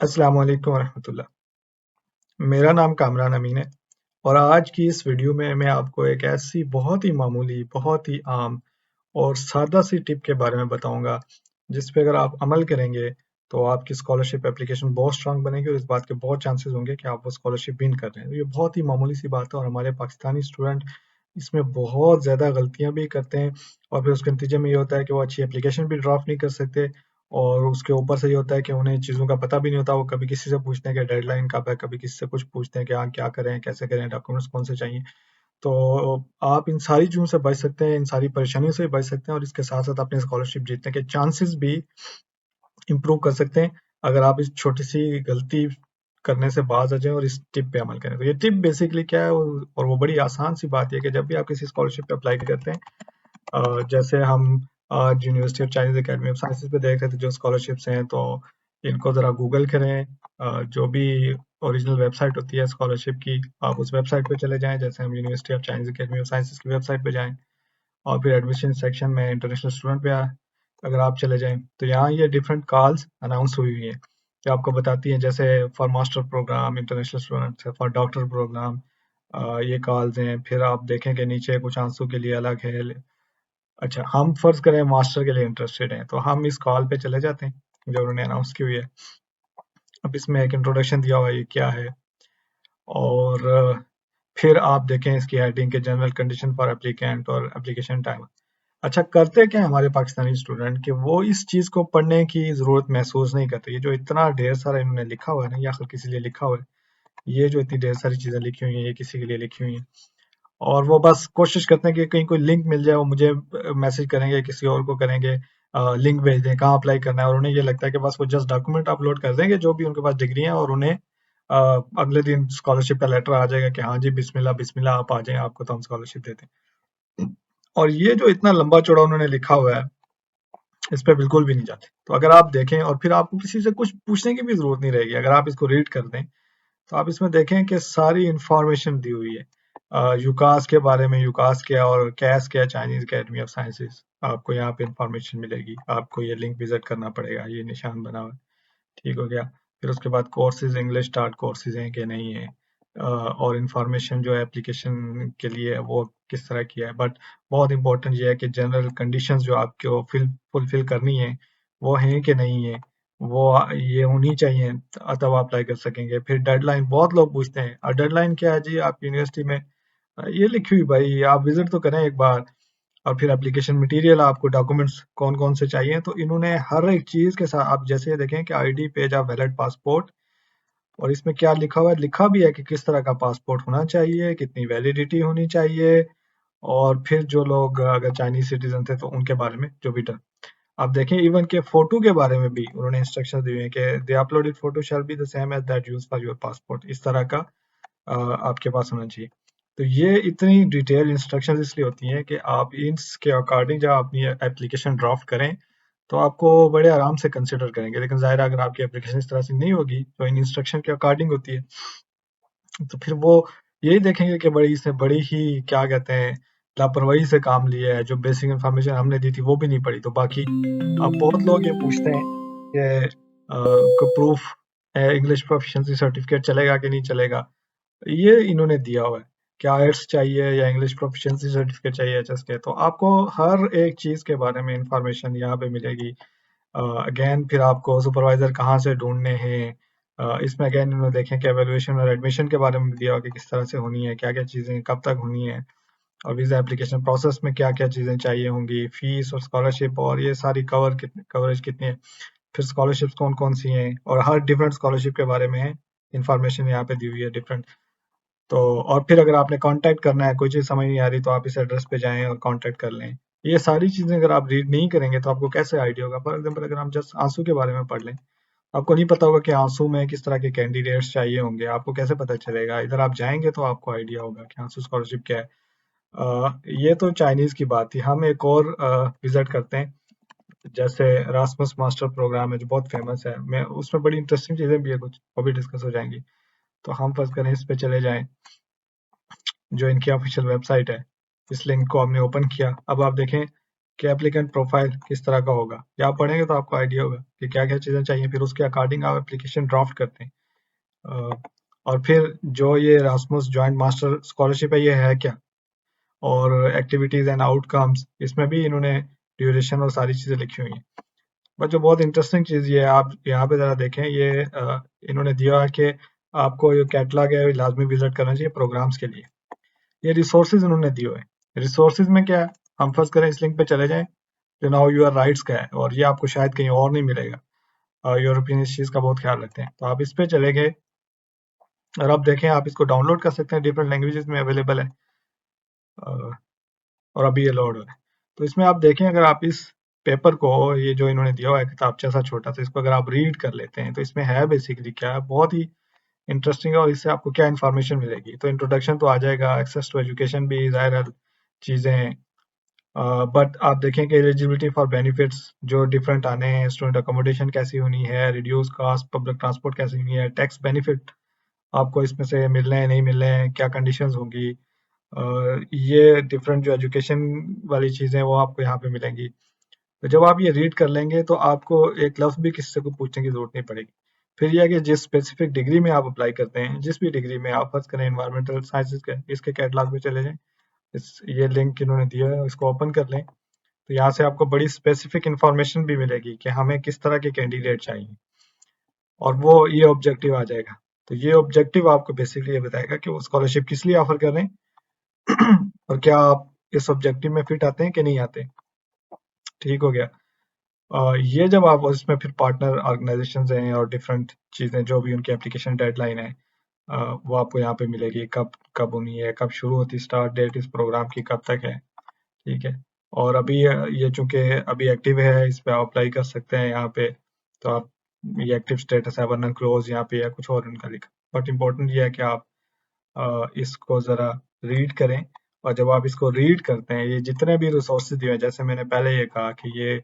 अस्सलाम वालेकुम वरहमतुल्लाह। मेरा नाम कामरान अमीन है और आज की इस वीडियो में मैं आपको एक ऐसी बहुत ही मामूली, बहुत ही आम और सादा सी टिप के बारे में बताऊंगा जिस पे अगर आप अमल करेंगे तो आपकी स्कॉलरशिप एप्लीकेशन बहुत स्ट्रांग बनेगी और इस बात के बहुत चांसेस होंगे कि आप वो स्कॉलरशिप विन कर रहे हैं। तो ये बहुत ही मामूली सी बात है और हमारे पाकिस्तानी स्टूडेंट इसमें बहुत ज़्यादा गलतियां भी करते हैं और फिर उसके नतीजे में ये होता है कि वो अच्छी एप्लीकेशन भी ड्राफ्ट नहीं कर सकते और उसके ऊपर से ये होता है कि उन्हें चीज़ों का पता भी नहीं होता। वो कभी किसी से पूछते हैं कि डेडलाइन कब है, कभी किसी से कुछ पूछते हैं कि हाँ क्या करें, कैसे करें, डॉक्यूमेंट्स कौन से चाहिए। तो आप इन सारी चीज़ों से बच सकते हैं, इन सारी परेशानियों से भी बच सकते हैं और इसके साथ-साथ अपने स्कॉलरशिप जीतने के चांसेस भी इम्प्रूव कर सकते हैं, अगर आप इस छोटी-सी गलती करने से बाज़ आ जाएँ और इस टिप पे अमल करें। तो ये टिप बेसिकली क्या है और वो बड़ी आसान सी बात है कि जब भी आप किसी स्कॉलरशिप पे अप्लाई करते हैं, जैसे हम आज university of Chinese academy of sciences पे देख रहे थे जो स्कॉलरशिप्स हैं, तो इनको ज़रा गूगल करें। जो भी ओरिजिनल वेबसाइट होती है स्कॉलरशिप की, आप उस वेबसाइट पे चले जाएँ। जैसे हम university of Chinese academy of sciences की वेबसाइट पे जाएँ और फिर एडमिशन सेक्शन में इंटरनेशनल स्टूडेंट पे अगर आप चले जाएँ, तो यहाँ ये डिफरेंट कॉल्स अनाउंस हुई हुई हैं, जो आपको बताती हैं जैसे for master program, international students है, फॉर डॉक्टर प्रोग्राम, ये कॉल्स हैं। फिर आप देखें कि नीचे कुछ आंसू के लिए अलग है। अच्छा, हम फर्ज़ करें मास्टर के लिए इंटरेस्टेड हैं, तो हम इस कॉल पे चले जाते हैं, जो उन्होंने अनाउंस की हुई है। अब इसमें एक इंट्रोडक्शन दिया हुआ है, ये क्या है और फिर आप देखें इसकी हेडिंग के जनरल कंडीशन फॉर एप्लीकेंट और एप्लीकेशन टाइम। अच्छा, करते क्या है हमारे पाकिस्तानी स्टूडेंट कि वो इस चीज़ को पढ़ने की ज़रूरत महसूस नहीं करते। ये जो इतना ढेर सारा इन्होंने लिखा हुआ है ना, ये आखिर किसी लिए लिखा हुआ है। ये जो इतनी ढेर सारी चीज़ें लिखी हुई हैं, ये किसी के लिए लिखी हुई हैं और वो बस कोशिश करते हैं कि कहीं कोई लिंक मिल जाए, वो मुझे मैसेज करेंगे, किसी और को करेंगे, लिंक भेज दें, कहाँ अप्लाई करना है और उन्हें ये लगता है कि बस वो जस्ट डॉक्यूमेंट अपलोड कर देंगे, जो भी उनके पास डिग्री है और उन्हें अगले दिन स्कॉलरशिप का लेटर आ जाएगा कि हाँ जी, बिस्मिल्लाह, बिस्मिल्लाह आप आ जाएँ, आपको तो हम स्कॉलरशिप देते हैं। और ये जो इतना लंबा-चौड़ा उन्होंने लिखा हुआ है, इस पे बिल्कुल भी नहीं जाते। तो अगर आप देखें और फिर आपको किसी से कुछ पूछने की भी ज़रूरत नहीं रहेगी, अगर आप इसको रीड कर दें, तो आप इसमें देखें कि सारी इन्फॉर्मेशन दी हुई है। यूकास के बारे में, यूकास क्या और कैस क्या, चाइनीज़ अकेडमी ऑफ साइंसेज़, आपको यहाँ पे इन्फॉर्मेशन मिलेगी। आपको ये लिंक विज़िट करना पड़ेगा, ये निशान बना हुआ है। ठीक हो गया। फिर उसके बाद कोर्सेज़, इंग्लिश स्टार्ट कोर्सेज़ हैं कि नहीं है, और इन्फॉर्मेशन जो है एप्लीकेशन के लिए वो किस तरह की है। बट बहुत इंपॉर्टेंट ये है कि जनरल कंडीशंस जो आपको फुलफिल करनी है, वो हैं कि नहीं है, वो ये होनी चाहिए, तब आप अप्लाई कर सकेंगे। फिर डेडलाइन बहुत लोग पूछते हैं, डेडलाइन क्या है जी आप यूनिवर्सिटी में, ये लिखी हुई भाई, आप विजिट तो करें एक बार। और फिर एप्लीकेशन मटेरियल, आपको डॉक्यूमेंट्स कौन-कौन से चाहिए, तो इन्होंने हर एक चीज़ के साथ, आप जैसे देखें कि ID page of valid passport, और इसमें क्या लिखा हुआ है, लिखा भी है कि किस तरह का पासपोर्ट होना चाहिए, कितनी वैलिडिटी होनी चाहिए और फिर जो लोग अगर चाइनीज़ सिटीज़न थे तो उनके बारे में जो भी आप देखें इवन के फ़ोटो के बारे में भी उन्होंने इंस्ट्रक्शंस दिए हैं कि the uploaded photo shall be the same as that used for your passport, इस तरह का आपके पास होना चाहिए। तो ये इतनी डिटेल इंस्ट्रक्शंस इसलिए होती हैं कि आप इसके अकॉर्डिंग जब अपनी एप्लीकेशन ड्राफ्ट करें, तो आपको बड़े आराम से कंसिडर करेंगे। लेकिन ज़ाहिर है अगर आपकी एप्लीकेशन इस तरह से नहीं होगी, जो इन इंस्ट्रक्शन के अकॉर्डिंग होती है, तो फिर वो यही देखेंगे कि बड़ी ही क्या कहते हैं, लापरवाही से काम लिया है, जो बेसिक इन्फॉर्मेशन हमने दी थी वो भी नहीं पढ़ी। तो बाकी अब बहुत लोग ये पूछते हैं कि को प्रूफ इंग्लिश प्रोफिशिएंसी सर्टिफिकेट चलेगा कि नहीं चलेगा? ये इन्होंने दिया हुआ है कि आईएलटीएस चाहिए या इंग्लिश प्रोफिशिएंसी सर्टिफिकेट चाहिए एचएस के, तो आपको हर एक चीज़ के बारे में इंफॉर्मेशन यहाँ पे मिलेगी। अगेन फिर आपको सुपरवाइज़र कहाँ से ढूँढने हैं, इसमें अगेन इन्होंने देखें कि एवैल्यूएशन और एडमिशन के बारे में भी दिया हुआ कि किस तरह से होनी है, क्या-क्या चीज़ें कब तक होनी है और वीज़ा एप्लीकेशन प्रोसेस में क्या-क्या चीज़ें चाहिए होंगी, फीस और स्कॉलरशिप और ये सारी कवरेज कितनी है, फिर स्कॉलरशिप्स कौन-कौन सी हैं और हर डिफरेंट स्कॉलरशिप के बारे में इंफॉर्मेशन यहाँ पे दी हुई है डिफरेंट। तो और फिर अगर आपने कॉन्टैक्ट करना है, कोई चीज़ समझ नहीं आ रही तो आप इस एड्रेस पे जाएँ और कॉन्टैक्ट कर लें। ये सारी चीज़ें अगर आप रीड नहीं करेंगे तो आपको कैसे आइडिया होगा? फॉर एग्ज़ाम्पल अगर हम जस्ट आंसू के बारे में पढ़ लें, आपको नहीं पता होगा कि आंसू में किस तरह के कैंडिडेट्स चाहिए होंगे, आपको कैसे पता चलेगा? इधर आप जाएँगे तो आपको आइडिया होगा कि आंसू स्कॉलरशिप क्या है। ये तो चाइनीज़ की बात थी। हम एक और विज़िट करते हैं, जैसे एरास्मस मास्टर प्रोग्राम है जो बहुत फ़ेमस है। मैं उसमें बड़ी इंटरेस्टिंग चीज़ें भी है कुछ, वो भी डिस्कस हो जाएँगी। तो हम फ़र्ज़ करें इस पे चले जाएँ, जो इनकी ऑफ़िशियल वेबसाइट है। इस लिंक को हमने ओपन किया। अब आप देखें कि एप्लीकेंट प्रोफाइल किस तरह का होगा। ये आप पढ़ेंगे तो आपको आइडिया होगा कि क्या-क्या चीज़ें चाहिए, फिर उसके अकॉर्डिंग आप एप्लीकेशन ड्राफ्ट करते हैं। और फिर जो ये एरास्मस जॉइंट मास्टर स्कॉलरशिप है, ये है क्या? और एक्टिविटीज़ एंड आउटकम्स, इसमें भी इन्होंने ड्यूरेशन और सारी चीज़ें लिखी हुई हैं। बट जो बहुत इंटरेस्टिंग चीज़ ये है, आप यहाँ पे ज़रा देखें, ये इन्होंने दिया है कि आपको ये कैटलॉग है, लाज़मी विज़िट करना चाहिए प्रोग्राम्स के लिए। ये रिसोर्सेज़ इन्होंने दिए हुए हैं। रिसोर्सेज़ में क्या है, हम फ़र्ज़ करें इस लिंक पे चले जाएँ, जो नाउ योर राइट्स का है, और ये आपको शायद कहीं और नहीं मिलेगा। यूरोपियन इस चीज़ का बहुत ख्याल रखते हैं। तो आप इस पे चले गए और अब देखें, आप इसको डाउनलोड कर सकते हैं, डिफरेंट लैंग्वेजेज़ में अवेलेबल है। अ, और अभी ये लोड हो रहा है। तो इसमें आप देखें, अगर आप इस पेपर को, ये जो इन्होंने दिया हुआ है किताबचा सा छोटा सा, इसको अगर आप रीड कर लेते हैं तो इसमें है बेसिकली क्या है, बहुत ही इंटरेस्टिंग है। और इससे आपको क्या इन्फॉर्मेशन मिलेगी, तो इंट्रोडक्शन तो आ जाएगा, एक्सेस टू एजुकेशन भी ज़ाहिर है चीज़ें हैं। बट आप देखें कि एलिजिबिलिटी फॉर बेनिफिट्स जो डिफरेंट आने हैं, स्टूडेंट अकोमोडेशन कैसी होनी है, रिड्यूस कॉस्ट पब्लिक ट्रांसपोर्ट कैसी होनी है, टैक्स बेनिफिट आपको इसमें से मिल रहे हैं नहीं मिल रहे हैं, क्या कंडीशंस होंगी, ये डिफरेंट जो एजुकेशन वाली चीज़ें हैं वो आपको यहाँ पे मिलेंगी। तो जब आप ये रीड कर लेंगे तो आपको एक लफ्ज़ भी किसी से को पूछने की ज़रूरत नहीं पड़ेगी। फिर ये है कि जिस स्पेसिफिक डिग्री में आप अप्लाई करते हैं, जिस भी डिग्री में आप फ़र्ज़ करें एनवायरमेंटल साइंसेज़ के, इसके कैटलॉग में चले जाएँ, इस ये लिंक इन्होंने दिया है, इसको ओपन कर लें, तो यहाँ से आपको बड़ी स्पेसिफिक इन्फॉर्मेशन भी मिलेगी कि हमें किस तरह के कैंडिडेट चाहिए, और वो ये ऑब्जेक्टिव आ जाएगा। तो ये ऑब्जेक्टिव आपको बेसिकली ये बताएगा कि वो स्कॉलरशिप किस लिए ऑफ़र कर रहे हैं और क्या आप इस ऑब्जेक्टिव में फिट आते हैं कि नहीं आते। ठीक हो गया। ये जब आप उसमें फिर पार्टनर ऑर्गेनाइजेशंस हैं और डिफरेंट चीज़ें जो भी उनकी एप्लीकेशन डेडलाइन है, वो आपको यहाँ पे मिलेगी, कब कब होनी है, कब शुरू होती है, स्टार्ट डेट इस प्रोग्राम की कब तक है। ठीक है। और अभी ये चूंकि अभी एक्टिव है, इस पे आप अप्लाई कर सकते हैं यहाँ पे। तो आप, ये एक्टिव स्टेटस है वरना क्लोज यहाँ पे या कुछ और उनका लिखा। बट इम्पोर्टेंट ये है कि आप इसको ज़रा रीड करें। और जब आप इसको रीड करते हैं, ये जितने भी रिसोर्सेज दिए हैं, जैसे मैंने पहले ये कहा कि ये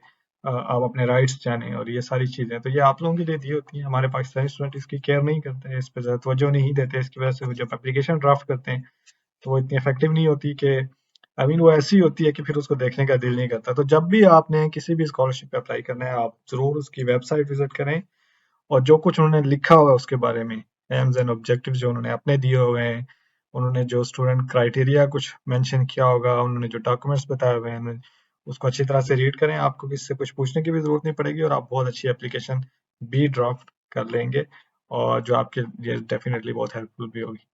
आप अपने राइट्स जानें और ये सारी चीज़ें, तो ये आप लोगों के लिए दी होती हैं। हमारे पाकिस्तानी स्टूडेंट इसकी केयर नहीं करते हैं, इस पे ज़्यादा तवज्जो नहीं देते, इसकी वजह से वो जब एप्लीकेशन ड्राफ्ट करते हैं तो वो इतनी इफेक्टिव नहीं होती कि, आई मीन वो ऐसी होती है कि फिर उसको देखने का दिल नहीं करता। तो जब भी आपने किसी भी स्कॉलरशिप पे अप्लाई करना है, आप ज़रूर उसकी वेबसाइट विजिट करें, और जो कुछ उन्होंने लिखा हुआ है उसके बारे में, एम्स एंड ऑब्जेक्टिव जो उन्होंने अपने दिए हुए हैं, उन्होंने जो स्टूडेंट क्राइटेरिया कुछ मेंशन किया होगा, उन्होंने जो डॉक्यूमेंट्स बताए हुए हैं, उसको अच्छी तरह से रीड करें। आपको किसी से कुछ पूछने की भी ज़रूरत नहीं पड़ेगी, और आप बहुत अच्छी एप्लीकेशन भी ड्राफ्ट कर लेंगे, और जो आपके लिए डेफिनेटली बहुत हेल्पफुल भी होगी।